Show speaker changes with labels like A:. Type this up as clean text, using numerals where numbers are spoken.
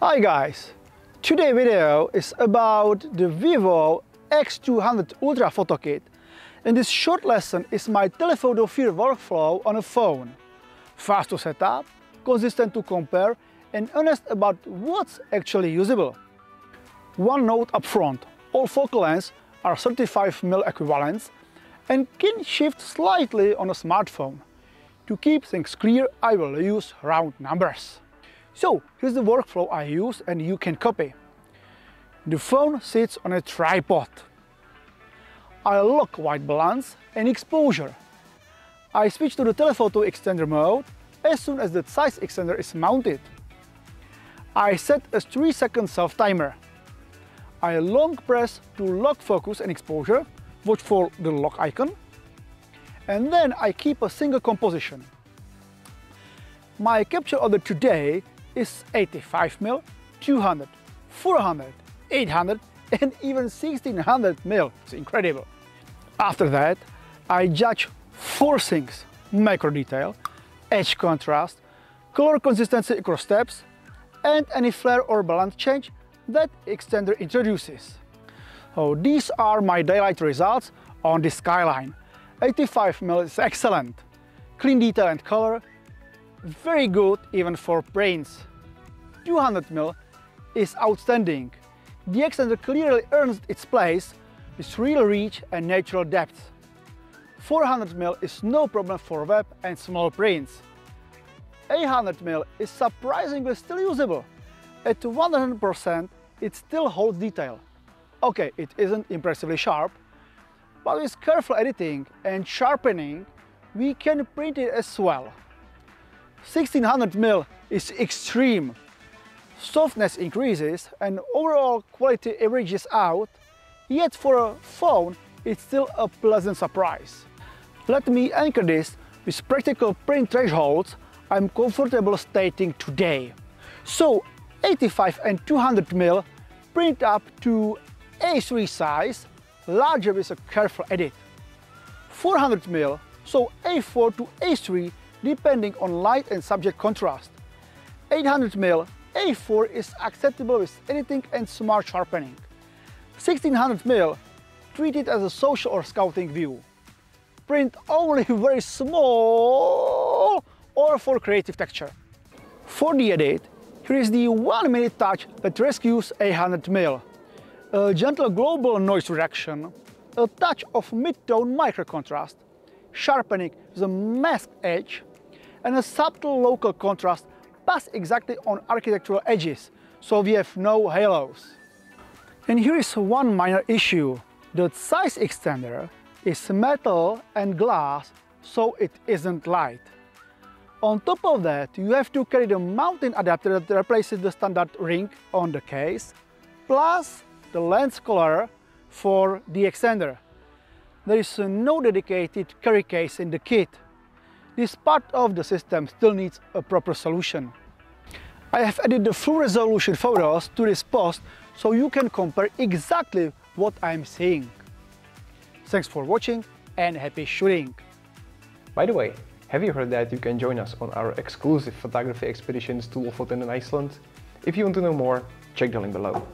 A: Hi guys! Today's video is about the Vivo X200 Ultra Photo Kit, and this short lesson is my telephoto field workflow on a phone. Fast to set up, consistent to compare, and honest about what's actually usable. One note up front, all focal lengths are 35mm equivalents and can shift slightly on a smartphone. To keep things clear, I will use round numbers. So here's the workflow I use and you can copy. The phone sits on a tripod. I lock white balance and exposure. I switch to the telephoto extender mode as soon as the ZEISS extender is mounted. I set a 3-second self-timer. I long press to lock focus and exposure, watch for the lock icon, and then I keep a single composition. My capture order today is 85mm, 200, 400, 800 and even 1600mm. It's incredible. After that, I judge 4 things: macro detail, edge contrast, color consistency across steps, and any flare or balance change that extender introduces. So these are my daylight results on the skyline. 85mm is excellent. Clean detail and color, very good even for brains. 200mm is outstanding. The extender clearly earns its place with real reach and natural depth. 400mm is no problem for web and small prints. 800mm is surprisingly still usable. At 100% it still holds detail. Okay, it isn't impressively sharp, but with careful editing and sharpening we can print it as well. 1600mm is extreme. Softness increases and overall quality averages out, yet for a phone it's still a pleasant surprise. Let me anchor this with practical print thresholds I'm comfortable stating today. So 85 and 200mm print up to A3 size, larger with a careful edit. 400mm, so A4 to A3 depending on light and subject contrast. 800mm A4 is acceptable with editing and smart sharpening. 1600mm treat it as a social or scouting view. Print only very small or for creative texture. For the edit, here is the 1-minute touch that rescues 800mm. A gentle global noise reduction, a touch of mid-tone micro contrast, sharpening with a masked edge, and a subtle local contrast pass exactly on architectural edges, so we have no halos. And here is one minor issue. The ZEISS extender is metal and glass, so it isn't light. On top of that, you have to carry the mounting adapter that replaces the standard ring on the case, plus the lens collar for the extender. There is no dedicated carry case in the kit. This part of the system still needs a proper solution. I have added the full resolution photos to this post so you can compare exactly what I'm seeing. Thanks for watching and happy shooting!
B: By the way, have you heard that you can join us on our exclusive photography expeditions to Lofoten and Iceland? If you want to know more, check the link below.